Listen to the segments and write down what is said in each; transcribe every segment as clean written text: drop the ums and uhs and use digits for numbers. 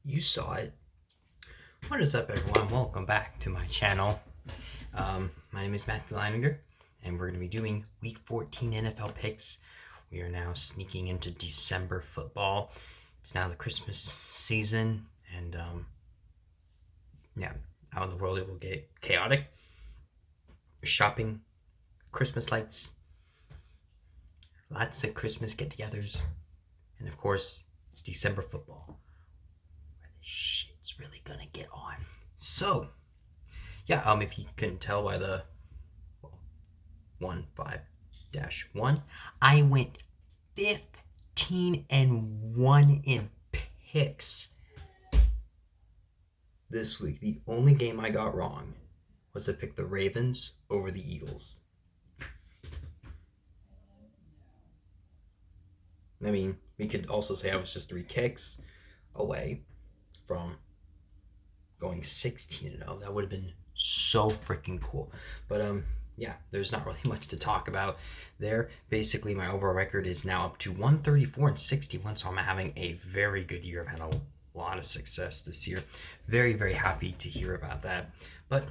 You saw it. What is up, everyone? Welcome back to my channel. My name is Matthew Leininger, and we're going to be doing Week 14 NFL picks. We are now sneaking into December football. It's now the Christmas season, and yeah, out in the world it will get chaotic. Shopping, Christmas lights, lots of Christmas get-togethers, and of course, it's December football, where the shit's really gonna get on. So, yeah, if you couldn't tell by the 1-5-1, I went 15-1 in picks this week. The only game I got wrong was to pick the Ravens over the Eagles. I mean, we could also say I was just 3 kicks away from going 16-0. That would have been so freaking cool. But yeah, there's not really much to talk about there. Basically, my overall record is now up to 134-61, so I'm having a very good year. I've had a lot of success this year. Very, very happy to hear about that. But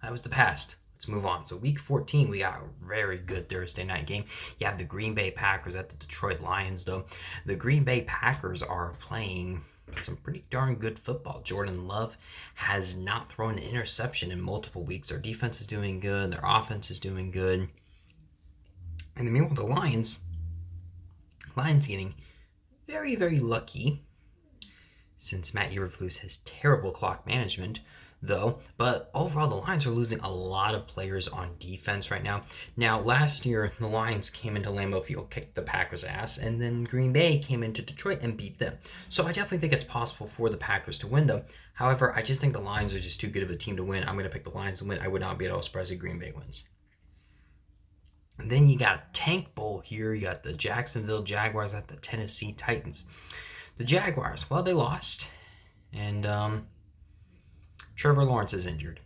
that was the past. Let's move on. So week 14, we got a very good Thursday night game. You have the Green Bay Packers at the Detroit Lions, though. The Green Bay Packers are playing some pretty darn good football. Jordan Love has not thrown an interception in multiple weeks. Their defense is doing good. Their offense is doing good. And then meanwhile, the Lions getting very, very lucky since Matt Eberflus has terrible clock management, though. But overall, the Lions are losing a lot of players on defense right now. Now, last year, the Lions came into Lambeau Field, kicked the Packers' ass, and then Green Bay came into Detroit and beat them. So I definitely think it's possible for the Packers to win, though. However, I just think the Lions are just too good of a team to win. I'm going to pick the Lions to win. I would not be at all surprised if Green Bay wins. And then you got a tank bowl here. You got the Jacksonville Jaguars at the Tennessee Titans. The Jaguars, well, they lost, and Trevor Lawrence is injured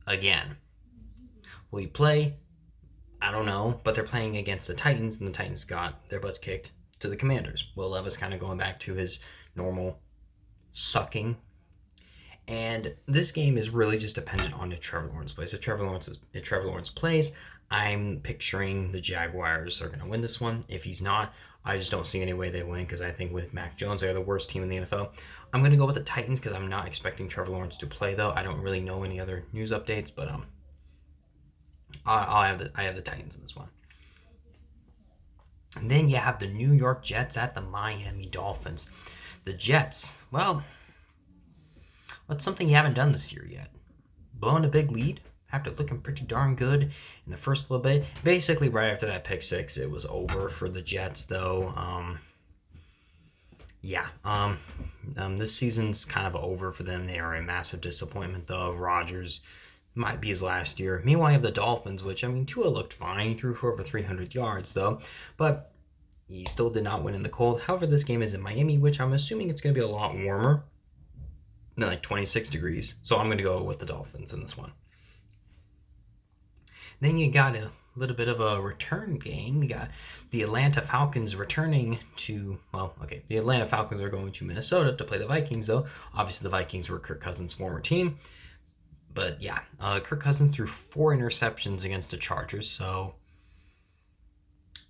again. Will he play? I don't know, but they're playing against the Titans, and the Titans got their butts kicked to the Commanders. Will Levis kind of going back to his normal sucking. And this game is really just dependent on if Trevor Lawrence plays. If Trevor Lawrence plays, I'm picturing the Jaguars are going to win this one. If he's not, I just don't see any way they win because I think with Mac Jones, they're the worst team in the NFL. I'm going to go with the Titans because I'm not expecting Trevor Lawrence to play, though. I don't really know any other news updates, but I have the Titans in this one. And then you have the New York Jets at the Miami Dolphins. The Jets, well, what's something you haven't done this year yet? Blowing a big lead after looking pretty darn good in the first little bit. Basically, right after that pick six, it was over for the Jets, though. This season's kind of over for them. They are a massive disappointment, though. Rodgers might be his last year. Meanwhile, you have the Dolphins, which, Tua looked fine. He threw for over 300 yards, though. But he still did not win in the cold. However, this game is in Miami, which I'm assuming it's going to be a lot warmer than like 26 degrees. So I'm going to go with the Dolphins in this one. Then you got a little bit of a return game. You got the Atlanta Falcons returning to, the Atlanta Falcons are going to Minnesota to play the Vikings, though. Obviously, the Vikings were Kirk Cousins' former team. But yeah, Kirk Cousins threw 4 interceptions against the Chargers, so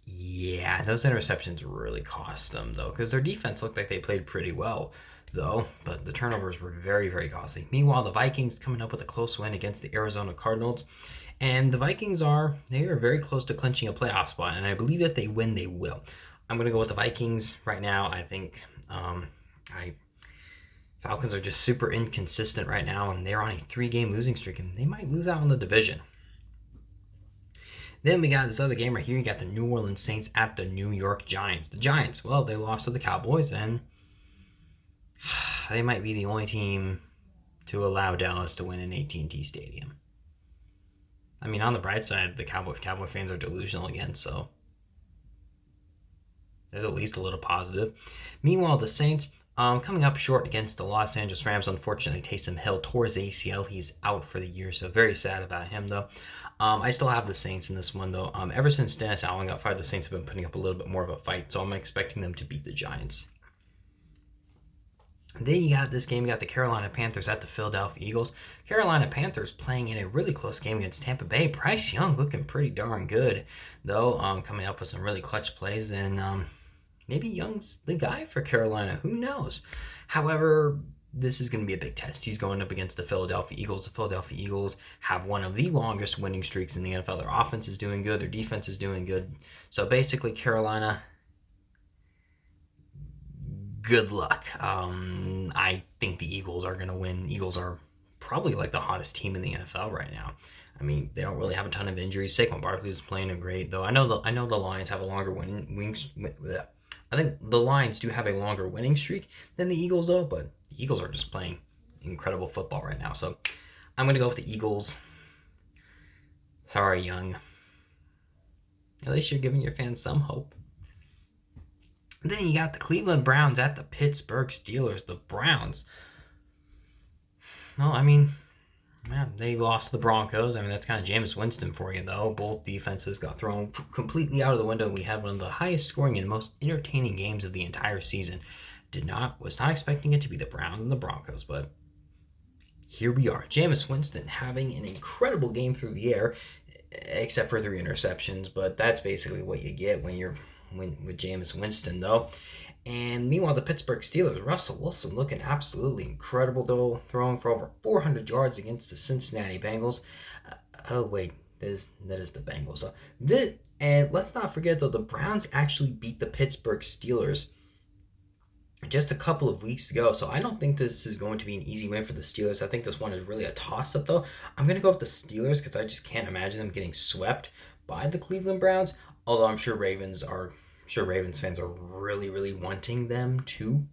yeah, those interceptions really cost them, though, because their defense looked like they played pretty well, though, but the turnovers were very, very costly. Meanwhile, the Vikings coming up with a close win against the Arizona Cardinals, and the Vikings are very close to clinching a playoff spot, and I believe if they win, they will. I'm going to go with the Vikings right now. I think Falcons are just super inconsistent right now, and they're on a 3-game losing streak, and they might lose out on the division. Then we got this other game right here. You got the New Orleans Saints at the New York Giants. The Giants, well, they lost to the Cowboys, and they might be the only team to allow Dallas to win in AT&T Stadium. On the bright side, the Cowboy fans are delusional again, so there's at least a little positive. Meanwhile, the Saints, coming up short against the Los Angeles Rams. Unfortunately, Taysom Hill tore his ACL. He's out for the year, so very sad about him, though. I still have the Saints in this one, though. Ever since Dennis Allen got fired, the Saints have been putting up a little bit more of a fight, so I'm expecting them to beat the Giants. Then you got this game, you got the Carolina Panthers at the Philadelphia Eagles. Carolina Panthers playing in a really close game against Tampa Bay. Bryce Young looking pretty darn good, though, coming up with some really clutch plays. And maybe Young's the guy for Carolina. Who knows? However, this is going to be a big test. He's going up against the Philadelphia Eagles. The Philadelphia Eagles have one of the longest winning streaks in the NFL. Their offense is doing good. Their defense is doing good. So basically, Carolina, good luck. I think the Eagles are going to win. Eagles are probably like the hottest team in the NFL right now. I mean, they don't really have a ton of injuries. Saquon Barkley is playing great, though. I know the Lions have a longer wings. I think the Lions do have a longer winning streak than the Eagles, though. But the Eagles are just playing incredible football right now. So I'm going to go with the Eagles. Sorry, Young. At least you're giving your fans some hope. Then you got the Cleveland Browns at the Pittsburgh Steelers. The Browns. Well, I mean, man, they lost the Broncos. I mean, that's kind of Jameis Winston for you, though. Both defenses got thrown completely out of the window. We had one of the highest scoring and most entertaining games of the entire season. Was not expecting it to be the Browns and the Broncos, but here we are. Jameis Winston having an incredible game through the air, except for 3 interceptions, but that's basically what you get with Jameis Winston, though. And meanwhile, the Pittsburgh Steelers, Russell Wilson looking absolutely incredible, though, throwing for over 400 yards against the Cincinnati Bengals. Oh, wait, that is the Bengals. And let's not forget, though, the Browns actually beat the Pittsburgh Steelers just a couple of weeks ago. So I don't think this is going to be an easy win for the Steelers. I think this one is really a toss-up, though. I'm going to go with the Steelers because I just can't imagine them getting swept by the Cleveland Browns, although I'm sure Ravens fans are really, really wanting them to.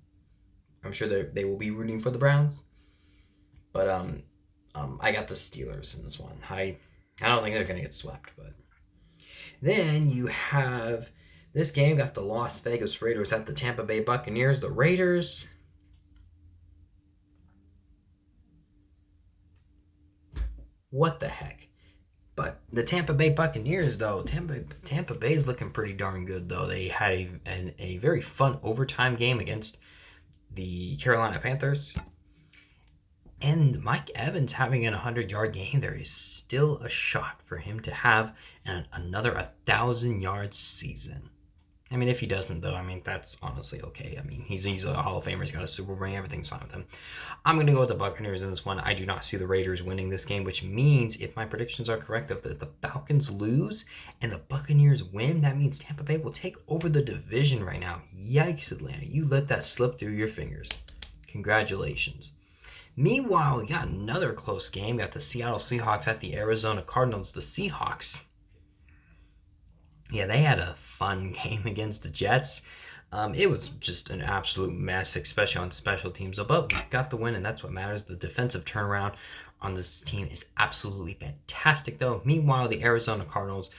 I'm sure they will be rooting for the Browns. But I got the Steelers in this one. I don't think they're going to get swept. But then you have this game, got the Las Vegas Raiders at the Tampa Bay Buccaneers. The Raiders, what the heck? But the Tampa Bay Buccaneers, though, Tampa Bay is looking pretty darn good, though. They had a very fun overtime game against the Carolina Panthers. And Mike Evans having a 100-yard game, there is still a shot for him to have another 1,000-yard season. I mean, if he doesn't, though, I mean, that's honestly okay. I mean, he's a Hall of Famer. He's got a Super Bowl ring. Everything's fine with him. I'm going to go with the Buccaneers in this one. I do not see the Raiders winning this game, which means if my predictions are correct, if the Falcons lose and the Buccaneers win, that means Tampa Bay will take over the division right now. Yikes, Atlanta. You let that slip through your fingers. Congratulations. Meanwhile, we got another close game. We got the Seattle Seahawks at the Arizona Cardinals. The Seahawks, yeah, they had a fun game against the Jets. It was just an absolute mess, especially on special teams. But we got the win, and that's what matters. The defensive turnaround on this team is absolutely fantastic, though. Meanwhile, the Arizona Cardinals,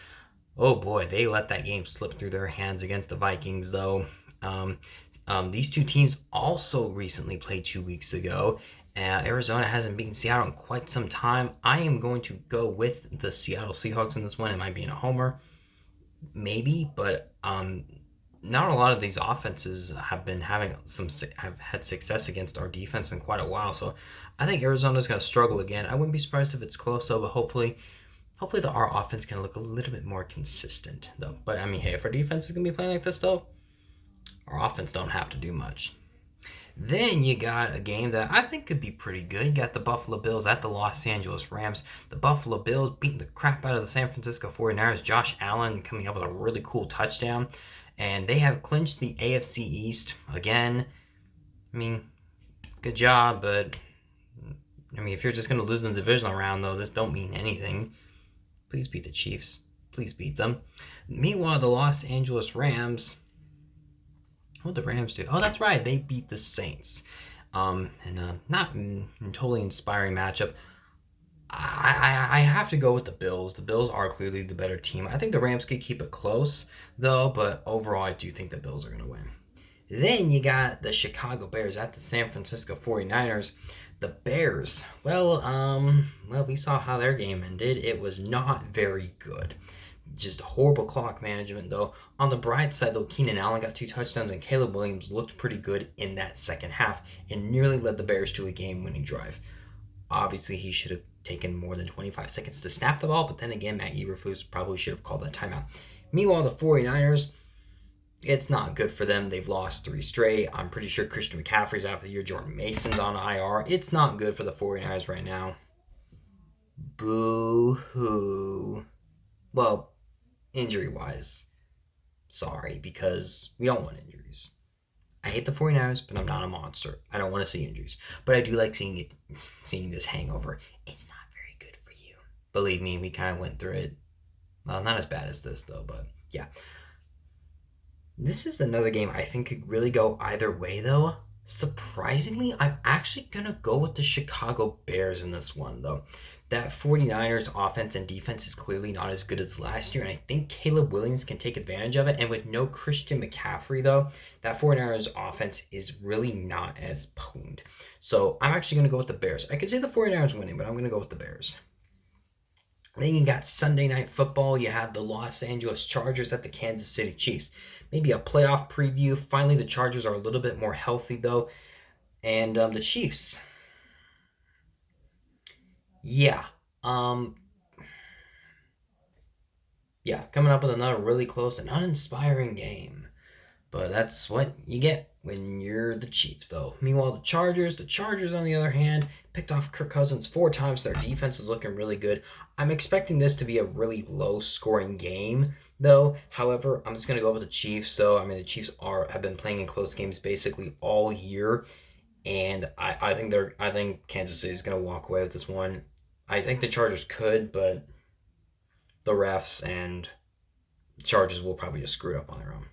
oh boy, they let that game slip through their hands against the Vikings, though. These two teams also recently played 2 weeks ago. Arizona hasn't beaten Seattle in quite some time. I am going to go with the Seattle Seahawks in this one. It might be in a homer, maybe, but not a lot of these offenses have had success against our defense in quite a while. So I think Arizona's going to struggle again. I wouldn't be surprised if it's close, though, but hopefully our offense can look a little bit more consistent, though. But I mean, hey, if our defense is going to be playing like this, though, our offense don't have to do much. Then you got a game that I think could be pretty good. You got the Buffalo Bills at the Los Angeles Rams. The Buffalo Bills beating the crap out of the San Francisco 49ers. Josh Allen coming up with a really cool touchdown. And they have clinched the AFC East again. I mean, good job, but I mean, if you're just going to lose in the divisional round, though, this don't mean anything. Please beat the Chiefs. Please beat them. Meanwhile, the Los Angeles Rams, what did the Rams do? Oh, that's right. They beat the Saints. Not a totally inspiring matchup. I have to go with the Bills. The Bills are clearly the better team. I think the Rams could keep it close, though, but overall, I do think the Bills are going to win. Then you got the Chicago Bears at the San Francisco 49ers. The Bears, well, we saw how their game ended. It was not very good. Just horrible clock management, though. On the bright side, though, Keenan Allen got 2 touchdowns, and Caleb Williams looked pretty good in that second half and nearly led the Bears to a game-winning drive. Obviously, he should have taken more than 25 seconds to snap the ball, but then again, Matt Eberflus probably should have called that timeout. Meanwhile, the 49ers, it's not good for them. They've lost 3 straight. I'm pretty sure Christian McCaffrey's out for the year. Jordan Mason's on IR. It's not good for the 49ers right now. Boo-hoo. Well, injury-wise, sorry, because we don't want injuries. I hate the 49ers, but I'm not a monster. I don't want to see injuries. But I do like seeing this hangover. It's not very good for you. Believe me, we kind of went through it. Well, not as bad as this, though, but yeah. This is another game I think could really go either way, though. Surprisingly, I'm actually going to go with the Chicago Bears in this one, though. That 49ers offense and defense is clearly not as good as last year, and I think Caleb Williams can take advantage of it. And with no Christian McCaffrey, though, that 49ers offense is really not as potent. So I'm actually going to go with the Bears. I could say the 49ers winning, but I'm going to go with the Bears. Then you got Sunday Night Football. You have the Los Angeles Chargers at the Kansas City Chiefs. Maybe a playoff preview. Finally, the Chargers are a little bit more healthy, though. And the Chiefs. Yeah. Yeah, coming up with another really close and uninspiring game. But that's what you get when you're the Chiefs, though. Meanwhile, the Chargers on the other hand, picked off Kirk Cousins 4 times. Their defense is looking really good. I'm expecting this to be a really low-scoring game, though. However, I'm just going to go with the Chiefs, though. I mean, the Chiefs have been playing in close games basically all year, and I think Kansas City is going to walk away with this one. I think the Chargers could, but the refs and Chargers will probably just screw it up on their own.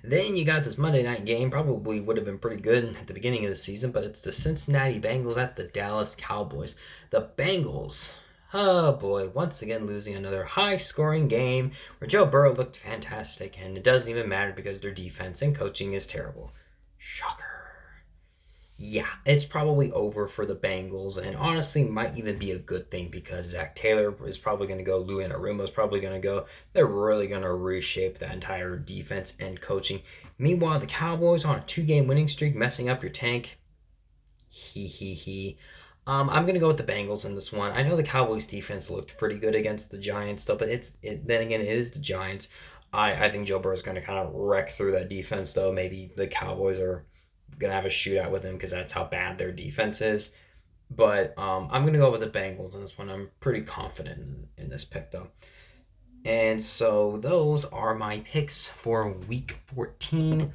Then you got this Monday night game. Probably would have been pretty good at the beginning of the season, but it's the Cincinnati Bengals at the Dallas Cowboys. The Bengals, oh boy, once again losing another high-scoring game where Joe Burrow looked fantastic, and it doesn't even matter because their defense and coaching is terrible. Shocker. Yeah, it's probably over for the Bengals, and honestly might even be a good thing because Zach Taylor is probably going to go, Lou Anarumo is probably going to go. They're really going to reshape that entire defense and coaching. Meanwhile, the Cowboys on a 2-game winning streak, messing up your tank. I'm going to go with the Bengals in this one. I know the Cowboys defense looked pretty good against the Giants, though, but then again, it is the Giants. I think Joe Burrow is going to kind of wreck through that defense, though. Maybe the Cowboys are going to have a shootout with them because that's how bad their defense is. But I'm going to go with the Bengals in this one. I'm pretty confident in this pick, though. And so those are my picks for Week 14.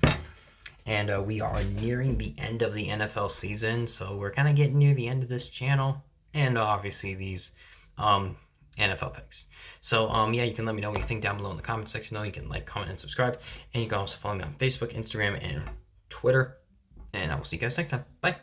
And we are nearing the end of the NFL season, so we're kind of getting near the end of this channel. And obviously these NFL picks. So, yeah, you can let me know what you think down below in the comment section, though. You can like, comment, and subscribe. And you can also follow me on Facebook, Instagram, and Twitter. And I will see you guys next time. Bye.